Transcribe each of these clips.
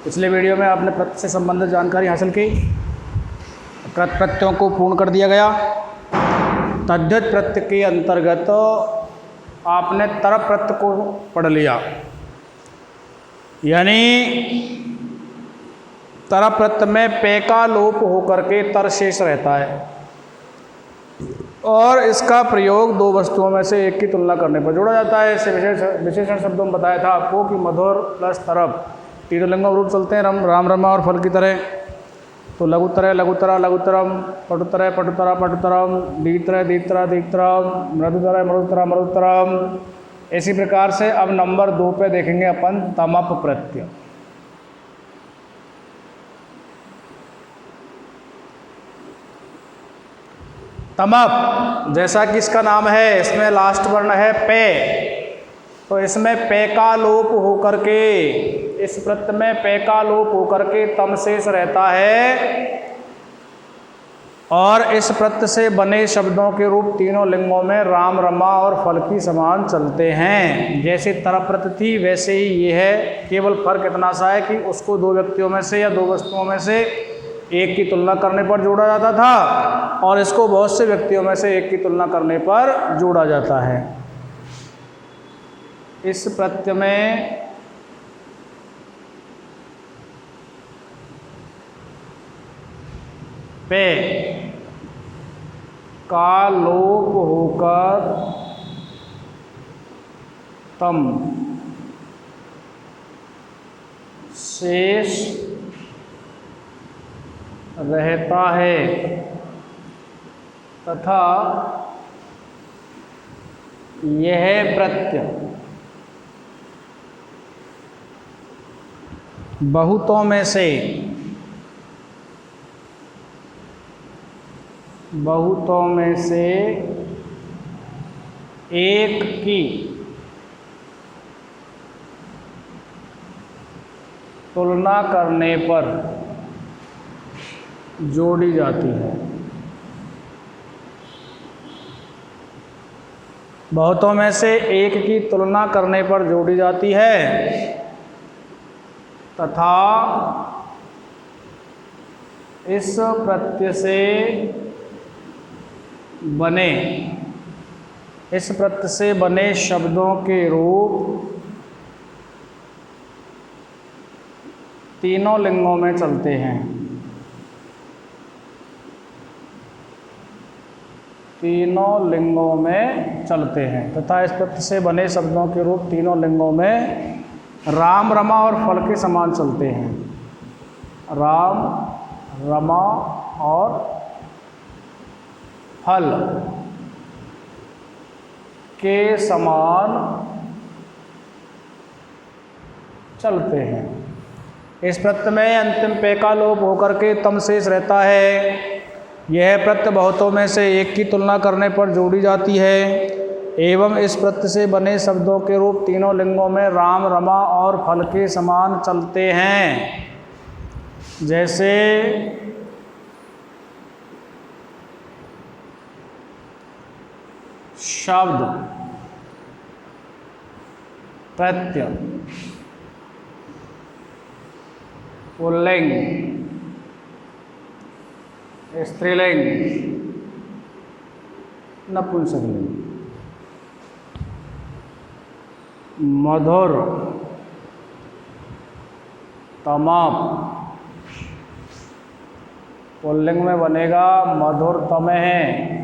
पिछले वीडियो में आपने प्रत्यय से संबंधित जानकारी हासिल की। कृत प्रत्ययों को पूर्ण कर दिया गया। तद्धित प्रत्यय के अंतर्गत आपने तरप प्रत्यय को पढ़ लिया, यानी तरप प्रत्यय में पे का लोप होकर के तर शेष रहता है और इसका प्रयोग दो वस्तुओं में से एक की तुलना करने पर जोड़ा जाता है। इसे विशेषण शब्दों में बताया था आपको कि मधुर प्लस तरप तीनों लिंगों रूप चलते हैं राम रमा और फल की तरह। तो लघुतर लघुतरा लघुतरम, पटुतर पटुतरा पटुतरम, दीप्तर दीप्तरा दीप्तरम, मृदुतर मृदुतरा मृदुतरम। इसी प्रकार से अब नंबर 2 पे देखेंगे अपन तमप प्रत्यय। तमप जैसा कि इसका नाम है, इसमें लास्ट वर्ण है पे, तो इसमें पे का लोप होकर के, इस प्रत्यय में पे का लोप होकर के तम शेष रहता है और इस प्रत्यय से बने शब्दों के रूप तीनों लिंगों में राम रमा और फल की समान चलते हैं। जैसे तरप प्रत्यय थी वैसे ही ये है, केवल फर्क इतना सा है कि उसको दो व्यक्तियों में से या दो वस्तुओं में से एक की तुलना करने पर जोड़ा जाता था और इसको बहुत से व्यक्तियों में से एक की तुलना करने पर जोड़ा जाता है। इस प्रत्यय में पे का लोप होकर तम शेष रहता है तथा यह प्रत्यय बहुतों में से एक की तुलना करने पर जोड़ी जाती है। बहुतों में से एक की तुलना करने पर जोड़ी जाती है तथा इस प्रत्यय से बने शब्दों के रूप तीनों लिंगों में चलते हैं। तीनों लिंगों में चलते हैं तथा इस प्रत्यय से बने शब्दों के रूप तीनों लिंगों में राम रमा और फल के समान चलते हैं। राम रमा और फल के समान चलते हैं। इस प्रत्यय में अंतिम पे का लोप होकर के तम शेष रहता है। यह प्रत्यय बहुतों में से एक की तुलना करने पर जोड़ी जाती है एवं इस प्रत्यय से बने शब्दों के रूप तीनों लिंगों में राम रमा और फल के समान चलते हैं। जैसे शब्द प्रत्यय पुल्लिंग स्त्रीलिंग नपुंसकलिंग, मधुर तमप पुल्लिंग में बनेगा मधुरतमे है,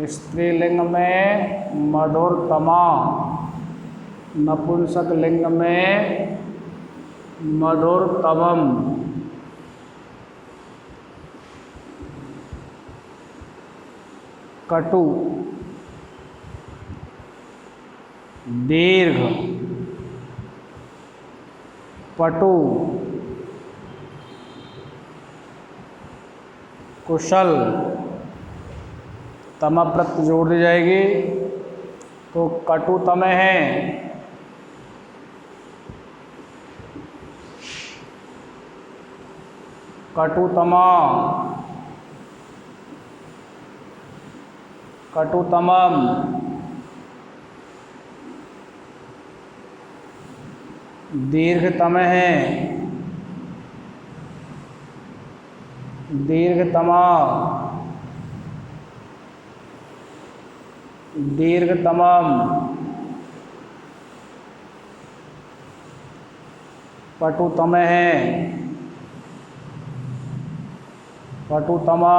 स्त्रीलिंग में मधुरतमा, नपुंसक लिंग में मधुरतमम। कटु दीर्घ पटु कुशल तम प्रत्यय जोड़ दी जाएगी तो कटुतमे है। कटुतमा कटुतमम दीर्घतम है, दीर्घतमा, दीर्घतमम, पटुतम है, पटुतमा,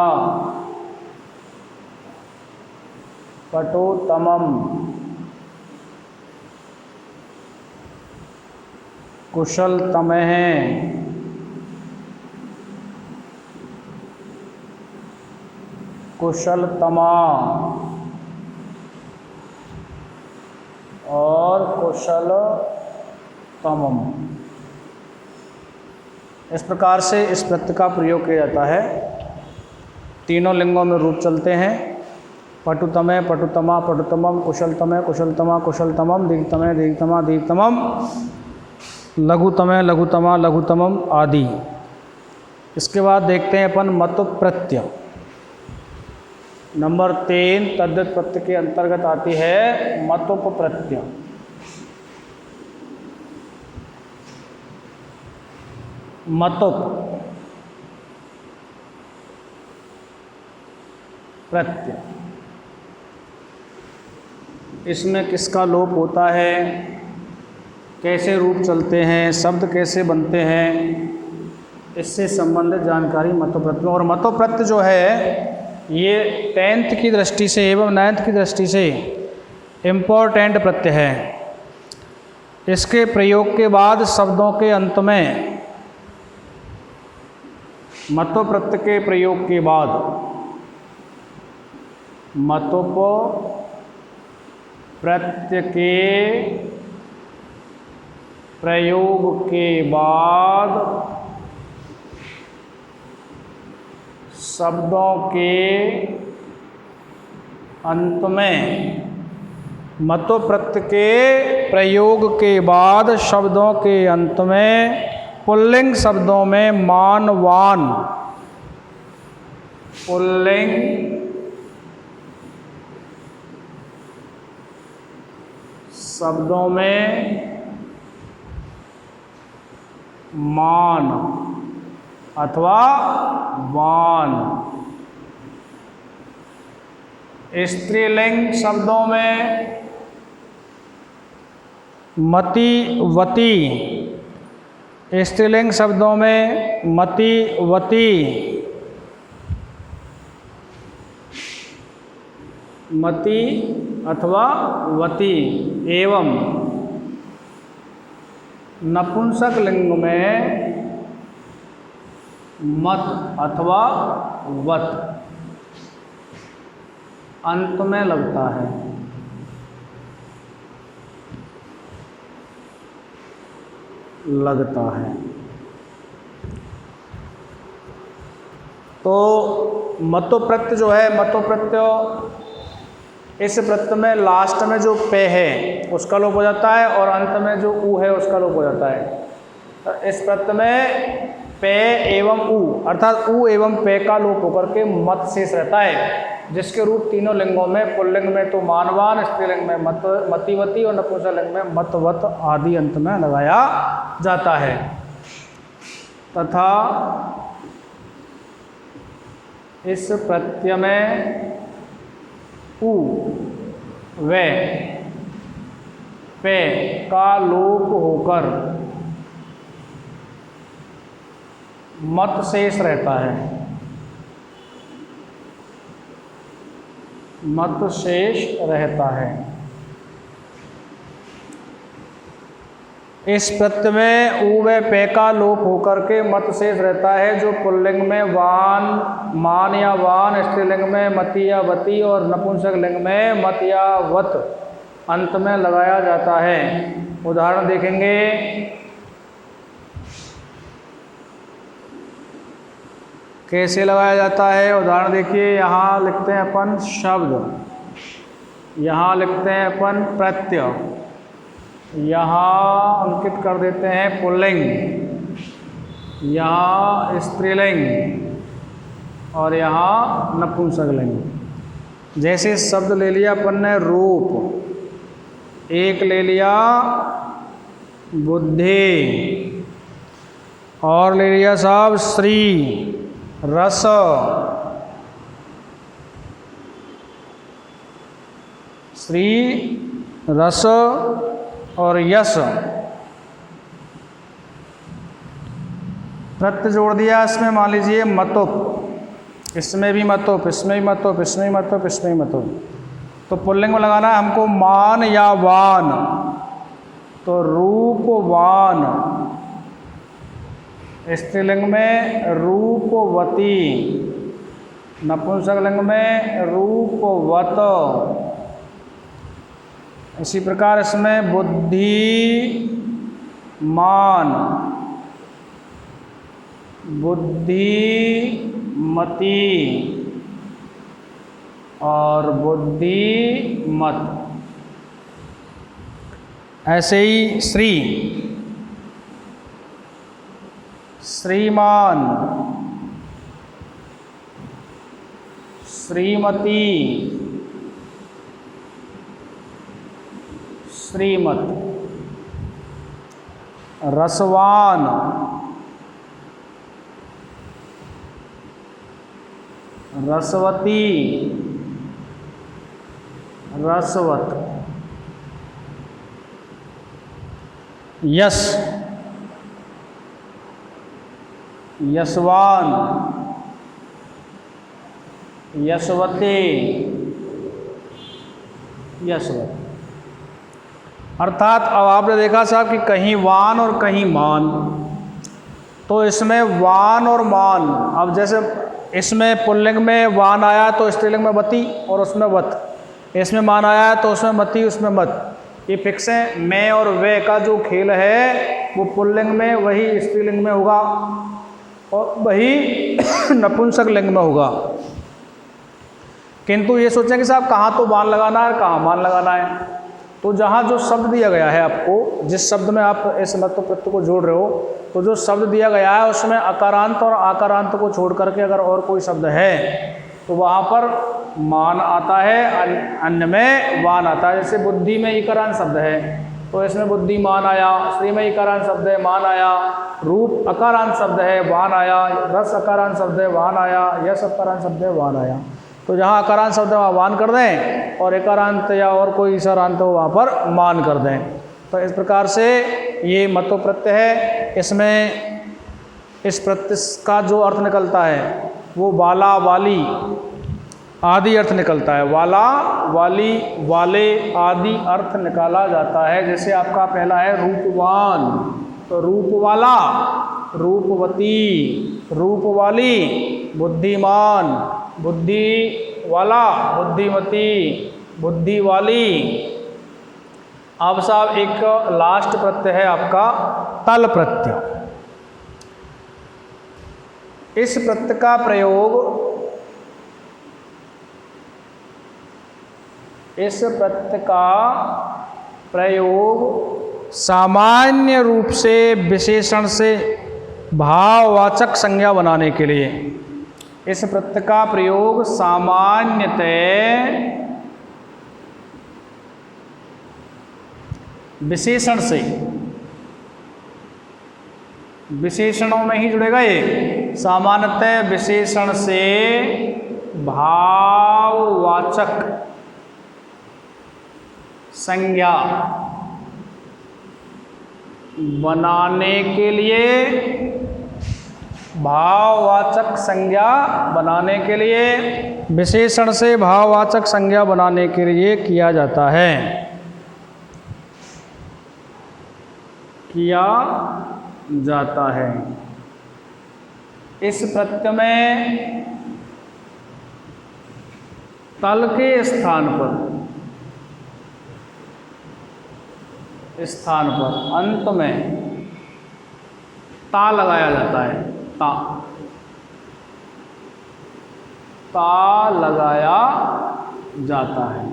पटुतमम, कुशलतम है, कुशलतमा और कुशलतमम। इस प्रकार से इस प्रत्यय का प्रयोग किया जाता है। तीनों लिंगों में रूप चलते हैं। पटुतम है, पटुतमा, पटुतमम, कुशलतम है, कुशलतमा, कुशलतमम, दीर्घतम है, दीर्घतमा, दीर्घतमम, लघुतम है, लघुतमा, लघुतमम आदि। इसके बाद देखते हैं अपन मत प्रत्यय। नंबर 3 तद्धित प्रत्यय के अंतर्गत आती है मतोप प्रत्यय। मतोप प्रत्यय, इसमें किसका लोप होता है, कैसे रूप चलते हैं, शब्द कैसे बनते हैं, इससे संबंधित जानकारी मतोप्रत्यय। और मतोप्रत्यय जो है ये 10th की दृष्टि से एवं 9th की दृष्टि से इम्पोर्टेंट प्रत्यय है। इसके प्रयोग के बाद शब्दों के अंत में, मतोप प्रत्यय के प्रयोग के बाद, मतोप प्रत्यय के प्रयोग के बाद शब्दों के अंत में, मतोप प्रत्यय के प्रयोग के बाद शब्दों के अंत में पुल्लिंग शब्दों में मान, वान, पुल्लिंग शब्दों में मान अथवा वान, स्त्रीलिंग शब्दों में मति, वती, स्त्रीलिंग शब्दों में मति, वती, मति अथवा वती, एवं नपुंसक लिंग में मत अथवा वत अंत में लगता है। लगता है। तो मतोप प्रत्यय जो है, मतोप प्रत्यय, इस प्रत्यय में लास्ट में जो पे है उसका लोप हो जाता है और अंत में जो ऊ है उसका लोप हो जाता है। तो इस प्रत्यय में पे एवं ऊ अर्थात ऊ एवं पे का लोप होकर के मत शेष रहता है, जिसके रूप तीनों लिंगों में, पुल्लिंग में तो मानवान, स्त्रीलिंग में मतिवती और नपुंसक लिंग में मतवत आदि अंत में लगाया जाता है। तथा इस प्रत्यय में ऊ व पे का लोप होकर मत शेष रहता है। मत शेष रहता है। इस प्रत्यय में ऊ व पे का लोप होकर के मत शेष रहता है, जो पुल्लिंग में वान, मान या वान, स्त्रीलिंग में मति या वती और नपुंसक लिंग में मत या वत अंत में लगाया जाता है। उदाहरण देखेंगे। कैसे लगाया जाता है, उदाहरण देखिए। यहाँ लिखते हैं अपन शब्द, यहाँ लिखते हैं अपन प्रत्यय, यहाँ अंकित कर देते हैं पुल्लिंग, यहाँ स्त्रीलिंग और यहाँ नपुंसक लिंग। जैसे शब्द ले लिया अपन ने रूप, एक ले लिया बुद्धि। और ले लिया साहब श्री रस, श्री रस और यश। प्रत्यय जोड़ दिया इसमें, मान लीजिए मतुप, इसमें भी मतुप, इसमें भी मतुप, इसमें भी मतुप, इसमें भी मतुप। तो पुल्लिंग में लगाना है हमको मान या वान, तो रूपवान। स्त्रीलिंग में रूपवती, नपुंसक लिंग में रूपवत। इसी प्रकार इसमें बुद्धिमान, बुद्धिमती और बुद्धिमत। ऐसे ही श्री, श्रीमान, श्रीमती, श्रीमत। रसवान, रसवती, रसवत। यश, यशवान, यशवती, यशवत। अर्थात अब आपने देखा साहब कि कहीं वान और कहीं मान, तो इसमें वान और मान। अब जैसे इसमें पुल्लिंग में वान आया तो स्त्रीलिंग में वती और उसमें वत, इसमें मान आया तो उसमें मती उसमें मत। ये फिक्स है। मैं और वे का जो खेल है वो पुल्लिंग में वही स्त्रीलिंग में होगा और वही नपुंसक लिंग में होगा। किंतु ये सोचें कि साहब कहाँ तो वान लगाना है, कहाँ मान लगाना है। तो जहाँ जो शब्द दिया गया है आपको, जिस शब्द में आप इस मतु प्रत्यय को जोड़ रहे हो, तो जो शब्द दिया गया है उसमें अकारांत और आकारांत को छोड़ करके अगर और कोई शब्द है तो वहाँ पर मान आता है, अन्य में वान आता है। जैसे बुद्धि में इकारांत शब्द है तो इसमें बुद्धिमान आया, श्री में इकारांत शब्द है मान आया, रूप अकारांत शब्द है वान आया, रस अकारांत शब्द है वान आया, यश अकारांत शब्द है वान आया। तो जहाँ अकारांत शब्द है वहाँ वान कर दें और एकारांत या और कोई ईसारांत हो वहाँ पर मान कर दें। तो इस प्रकार से ये मतु प्रत्यय है। इसमें इस प्रत्यय का जो अर्थ निकलता है वो वाला, वाली आदि अर्थ निकलता है। वाला, वाली, वाले आदि अर्थ निकाला जाता है। जैसे आपका पहला है रूपवान, तो रूप वाला, रूपवती, रूप वाली, बुद्धिमान, बुद्धि वाला, बुद्धिमती, बुद्धि वाली। अब साहब एक लास्ट प्रत्यय है आपका तल प्रत्यय। इस प्रत्यय का प्रयोग, इस प्रत्यय का प्रयोग सामान्य रूप से विशेषण से भाववाचक संज्ञा बनाने के लिए, इस प्रत्यय का प्रयोग सामान्यतः विशेषण से, विशेषणों में ही जुड़ेगा ये, सामान्यतः विशेषण से भाववाचक संज्ञा बनाने के लिए, भाववाचक संज्ञा बनाने के लिए, विशेषण से भाववाचक संज्ञा बनाने के लिए किया जाता है, किया जाता है। इस प्रत्यय में तल के स्थान पर अंत में ता लगाया जाता है। ता, ता लगाया जाता है।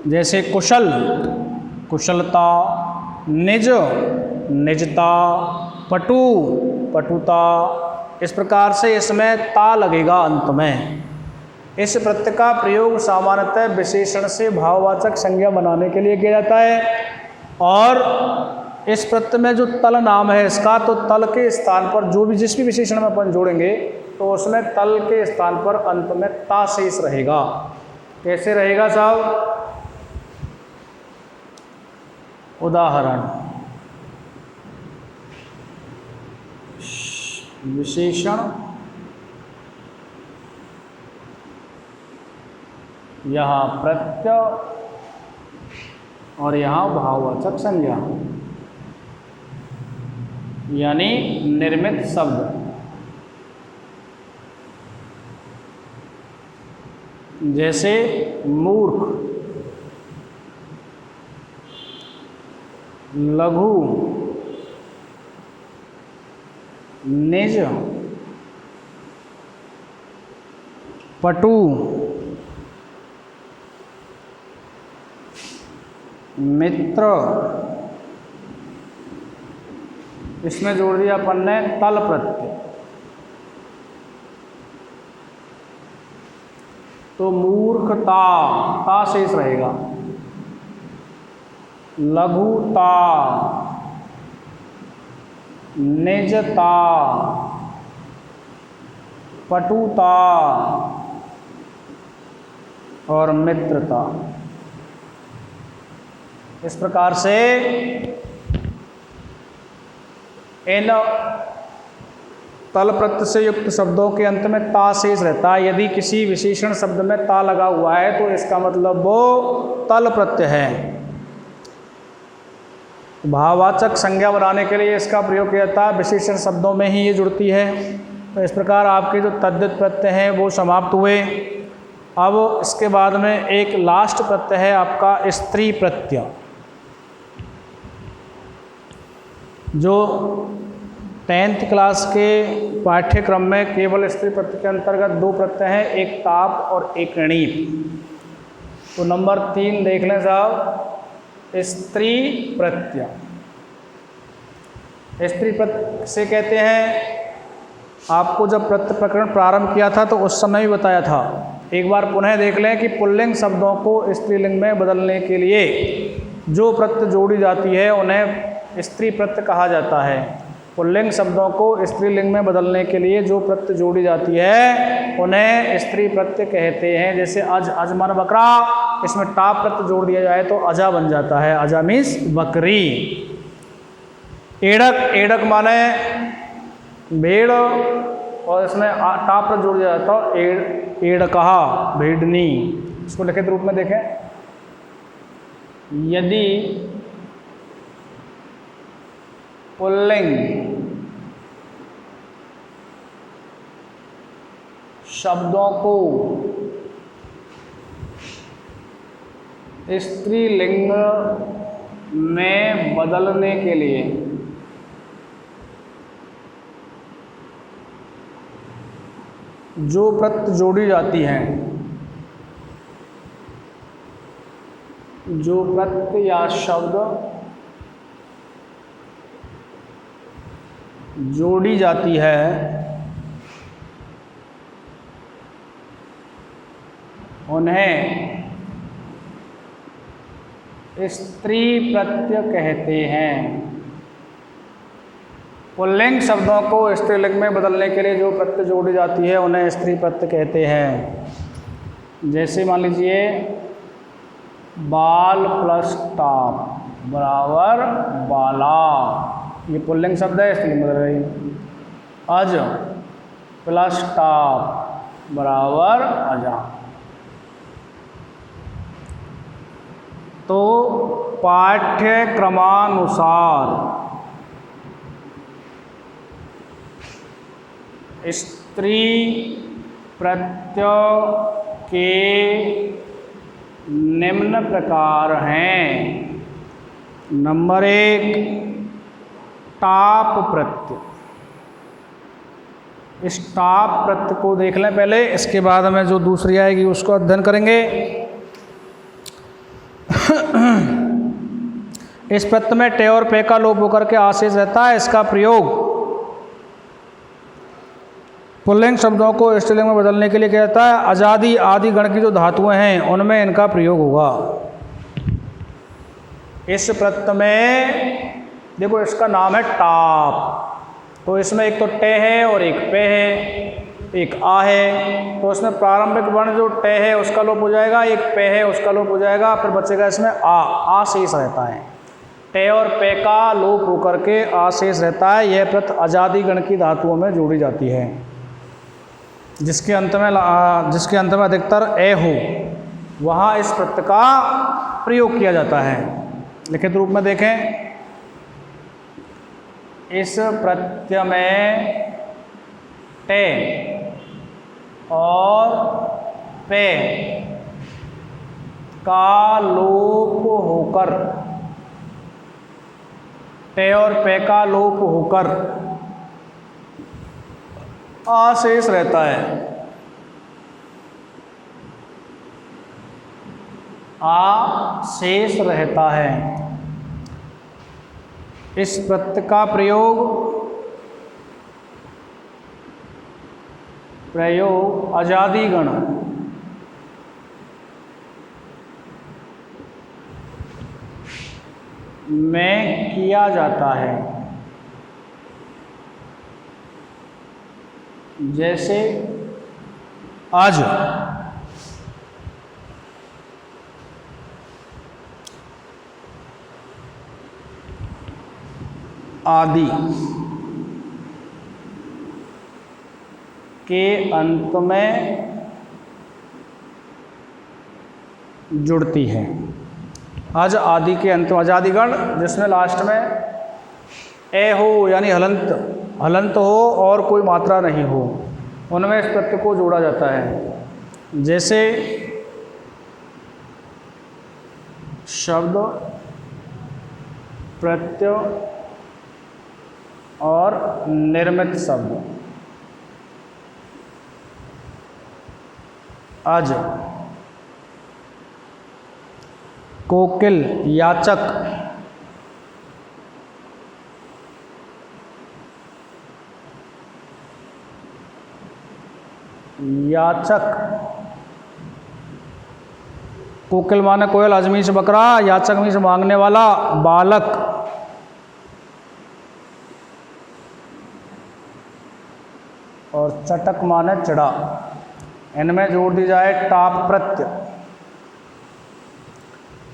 जैसे कुशल, कुशलता, निज, निजता, पटु, पटुता। इस प्रकार से इसमें ता लगेगा अंत में। इस प्रत्यय का प्रयोग सामान्यतः विशेषण से भाववाचक संज्ञा बनाने के लिए किया जाता है। और इस प्रत्यय में जो तल नाम है इसका, तो तल के स्थान पर जो भी जिस भी विशेषण में अपन जोड़ेंगे तो उसमें तल के स्थान पर अंत में ता शेष रहेगा। कैसे रहेगा साहब? उदाहरण, विशेषण यहाँ प्रत्यय और यहाँ भाववाचक संज्ञा, यानी निर्मित शब्द। जैसे मूर्ख, लघु, निज, पटु, मित्र, इसमें जोड़ दिया अपन ने तल प्रत्यय। तो मूर्खता, ता शेष रहेगा। लघुता, निजता, पटुता और मित्रता। इस प्रकार से इन तल प्रत्यय से युक्त शब्दों के अंत में ता शेष रहता है। यदि किसी विशेषण शब्द में ता लगा हुआ है तो इसका मतलब वो तल प्रत्यय है। भाववाचक संज्ञा बनाने के लिए इसका प्रयोग किया जाता है, विशेषण शब्दों में ही ये जुड़ती है। तो इस प्रकार आपके जो तद्धित प्रत्यय हैं वो समाप्त हुए। अब इसके बाद में एक लास्ट प्रत्यय है आपका स्त्री प्रत्यय, जो 10th क्लास के पाठ्यक्रम में केवल स्त्री प्रत्यय के अंतर्गत 2 प्रत्यय हैं, एक ताप और एक णीप। तो नंबर 3 देख लें साहब, स्त्री प्रत्यय। स्त्री प्रत्यय से कहते हैं, आपको जब प्रत्यय प्रकरण प्रारंभ किया था तो उस समय भी बताया था। एक बार पुनः देख लें कि पुल्लिंग शब्दों को स्त्रीलिंग में बदलने के लिए जो प्रत्यय जोड़ी जाती है उन्हें स्त्री प्रत्यय कहा जाता है। पुल्लिंग शब्दों को स्त्रीलिंग में बदलने के लिए जो प्रत्यय जोड़ी जाती है उन्हें स्त्री प्रत्यय कहते हैं। जैसे अज, अजमन बकरा, इसमें टा प्रत्यय जोड़ दिया जाए तो अजा बन जाता है, अजा मीन्स बकरी। एड़क, एड़क माने भेड़ और इसमें टा प्रत्यय जोड़ दिया जाता है एड़कहा, भेड़नी। इसको लिखित रूप में देखें, यदि पुल्लिंग शब्दों को स्त्रीलिंग में बदलने के लिए जो प्रत्यय जोड़ी जाती हैं, जो प्रत्यय या शब्द जोड़ी जाती है उन्हें स्त्री प्रत्यय कहते हैं। पुल्लिंग शब्दों को स्त्रीलिंग में बदलने के लिए जो प्रत्यय जोड़ी जाती है उन्हें स्त्री प्रत्यय कहते हैं। जैसे मान लीजिए बाल प्लस टाप बराबर बाला, ये पुल्लिंग शब्द है, स्त्रीलिंग बदल रही। अज प्लस टाप बराबर अजा। तो पाठ्यक्रमानुसार स्त्री प्रत्यय के निम्न प्रकार हैं। नंबर 1 टाप प्रत्यय। इस टाप प्रत्यय को देख लें पहले, इसके बाद में जो दूसरी आएगी उसको अध्ययन करेंगे। इस प्रत्यय में टे और पे का लोप होकर के आशेष रहता है। इसका प्रयोग पुल्लिंग शब्दों को स्त्रीलिंग में बदलने के लिए किया जाता है। आजादी आदि गण की जो धातुएं हैं उनमें इनका प्रयोग होगा। इस प्रत्यय में देखो इसका नाम है टाप, तो इसमें एक तो टे है और एक पे है, एक आ है, तो इसमें प्रारंभिक वर्ण जो टे है उसका लोप हो जाएगा, एक पे है उसका लोप हो जाएगा, फिर बचेगा इसमें आ शेष रहता है। टे और पे का लोप होकर के आ शेष रहता है। यह प्रत्यय अजादी गण की धातुओं में जोड़ी जाती है, जिसके अंत में अधिकतर ए हो, वहाँ इस प्रत्यय का प्रयोग किया जाता है। लिखित रूप में देखें, इस प्रत्यय में टे और पे का लोप होकर, टे और पे का लोप होकर आ शेष रहता है। आ शेष रहता है। इस प्रत्यय का प्रयोग अजादी गण में किया जाता है। जैसे आज, आदि के अंत में जुड़ती है। आज आदि के अंत में अजादिगण जिसमें लास्ट में ए हो यानी हलंत हो और कोई मात्रा नहीं हो, उनमें इस प्रत्यय को जोड़ा जाता है। जैसे शब्द, प्रत्यय और निर्मित शब्द। अज, कोकिल, याचक, कोकिल माने कोयल, अजमी से बकरा, याचक में से मांगने वाला, बालक, और चटक माने चिड़ा। इनमें जोड़ दी जाए टाप प्रत्यय,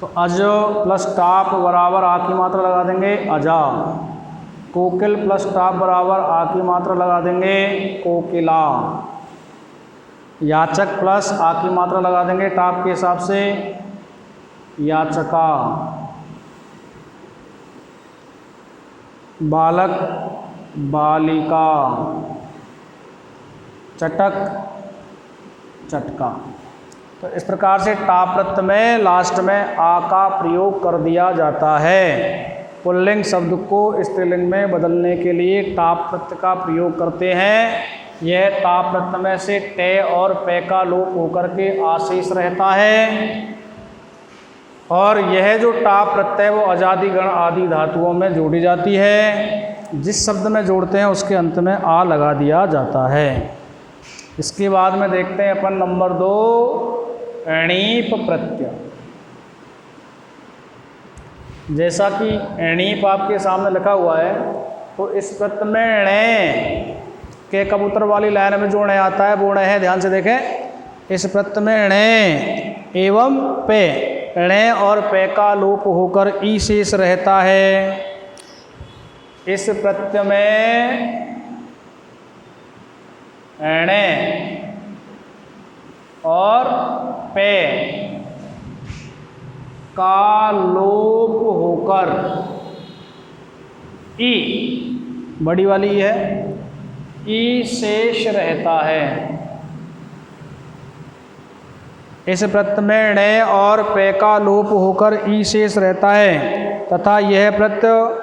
तो अज प्लस टाप बराबर आ की मात्रा लगा देंगे अजा। कोकिल प्लस टाप बराबर आ की मात्रा लगा देंगे कोकिला। याचक प्लस आ की मात्रा लगा देंगे टाप के हिसाब से याचका। बालक, बालिका। चटक, चटका। तो इस प्रकार से टाप प्रत्यय में लास्ट में आ का प्रयोग कर दिया जाता है। पुल्लिंग शब्द को स्त्रीलिंग में बदलने के लिए टाप प्रत्यय का प्रयोग करते हैं। यह टाप प्रत्यय में से टे और पे का लोप होकर के आशेष रहता है, और यह जो टाप प्रत्यय वो अजादी गण आदि धातुओं में जोड़ी जाती है। जिस शब्द में जोड़ते हैं उसके अंत में आ लगा दिया जाता है। इसके बाद में देखते हैं अपन नंबर 2, एणीप प्रत्यय। जैसा कि एणीप आपके सामने लिखा हुआ है, तो इस प्रत्यय में णे के कबूतर वाली लाइन में जो णे आता है वो णे है, ध्यान से देखें। इस प्रत्यय में णे एवं पे, णे और पे का लोप होकर ई शेष रहता है। इस प्रत्यय में णे और पे का लोप होकर ई, बड़ी वाली है, ई शेष रहता है। इस प्रत्यय में णे और पे का लोप होकर ई शेष रहता है, तथा यह प्रत्यय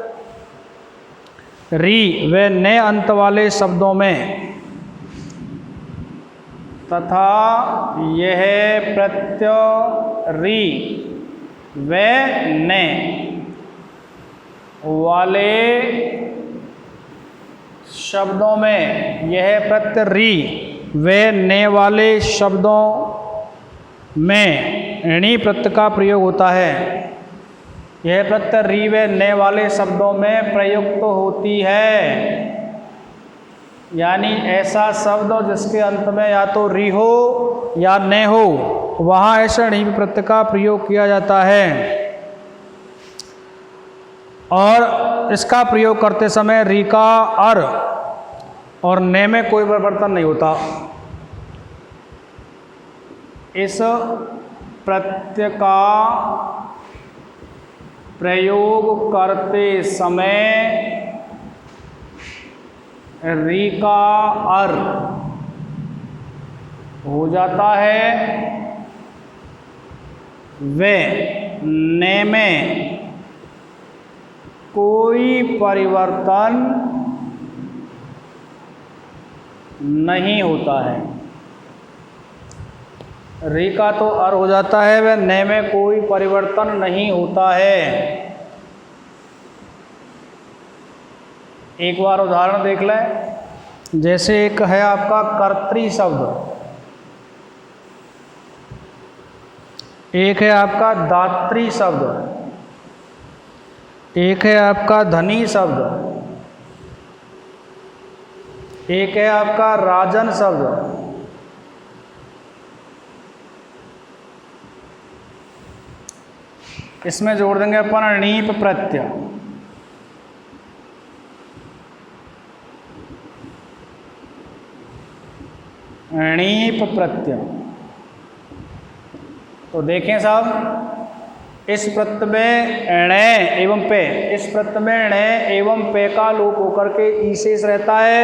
री व ने अंत वाले शब्दों में, तथा यह प्रत्यय री व ने वाले शब्दों में, यह प्रत्यय री व ने वाले शब्दों में णी प्रत्यय का प्रयोग होता है। यह प्रत्यय री व ने वाले शब्दों में प्रयुक्त होती है। यानी ऐसा शब्द जिसके अंत में या तो री हो या ने हो, वहाँ ऐसा णी प्रत्यय का प्रयोग किया जाता है। और इसका प्रयोग करते समय री का अर और ने में कोई परिवर्तन नहीं होता। इस प्रत्यय का प्रयोग करते समय री का अर हो जाता है, वे ने में कोई परिवर्तन नहीं होता है। री का तो अर हो जाता है, वह ने में कोई परिवर्तन नहीं होता है। एक बार उदाहरण देख लें। जैसे एक है आपका कर्तृ शब्द, एक है आपका दात्री शब्द, एक है आपका धनी शब्द, एक है आपका राजन शब्द। इसमें जोड़ देंगे अपन णीप प्रत्यय। णीप प्रत्यय। तो देखें साहब, इस प्रत्यय में ण एवं पे, इस प्रत्यय में ण एवं पे का लोप होकर के ई शेष रहता है,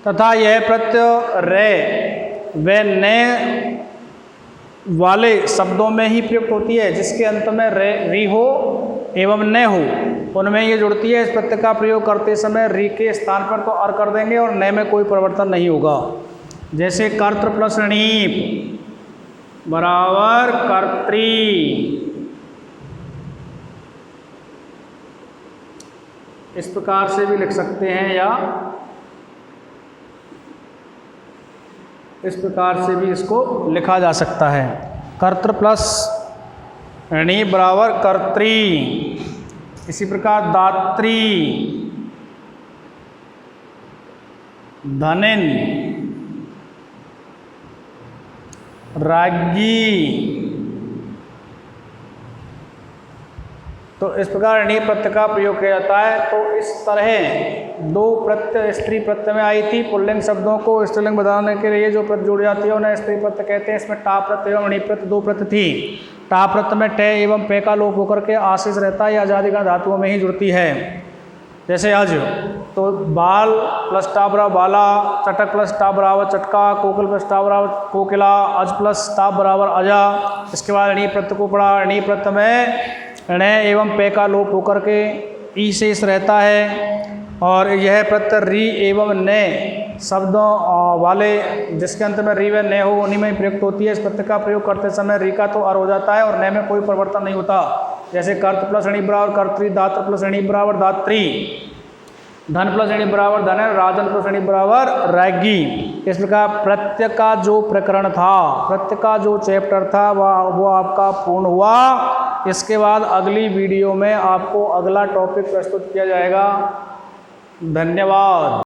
तथा यह प्रत्यय रे व ने वाले शब्दों में ही प्रयुक्त होती है, जिसके अंत में री हो एवं ने हो, उनमें ये जुड़ती है। इस प्रत्यय का प्रयोग करते समय री के स्थान पर तो अर कर देंगे और ने में कोई परिवर्तन नहीं होगा। जैसे कर्तृ प्लस णीप बराबर कर्त्री, इस प्रकार से भी लिख सकते हैं या इस प्रकार से भी इसको लिखा जा सकता है। कर्तृ प्लस णीप बराबर कर्त्री। इसी प्रकार दात्री, धनिन, राज्ञी। तो इस प्रकार णी प्रत्यय का प्रयोग किया जाता है। तो इस तरह दो प्रत्यय स्त्री प्रत्यय में आई थी। पुल्लिंग शब्दों को स्त्रीलिंग बताने के लिए जो प्रत्यय जुड़ जाती है उन्हें स्त्री प्रत्यय कहते हैं। इसमें टा प्रत्यय एवं णी प्रत्यय दो प्रत्यय थी। टा प्रत्यय में टे एवं पे का लोप होकर के आशीष रहता है, या आजादिगण धातुओं में ही जुड़ती है। जैसे अज, तो बाल प्लस टा बराबर बाला, चटक प्लस टा बराबर चटका, कोकिल प्लस टा बराबर कोकिला, अज प्लस टा बराबर अजा। इसके बाद णी प्रत्यय को पढ़ा। णी प्रत्यय में ण एवं पे का लोप होकर के ई शेष रहता है, और यह प्रत्यय री एवं ने शब्दों वाले जिसके अंत में री व ने हो उन्हीं में प्रयुक्त होती है। इस प्रत्यय का प्रयोग करते समय री का तो अर हो जाता है और ने में कोई परिवर्तन नहीं होता। जैसे कर्त प्लस णी बराबर कर्त्री, दात्र प्लस णी बराबर दात्री, धन प्लस णी बराबर धन, राजन प्लस णी बराबर राज्ञी। इस प्रकार प्रत्यय का जो प्रकरण था, प्रत्यय का जो चैप्टर था वो आपका पूर्ण हुआ। इसके बाद अगली वीडियो में आपको अगला टॉपिक प्रस्तुत किया जाएगा। धन्यवाद।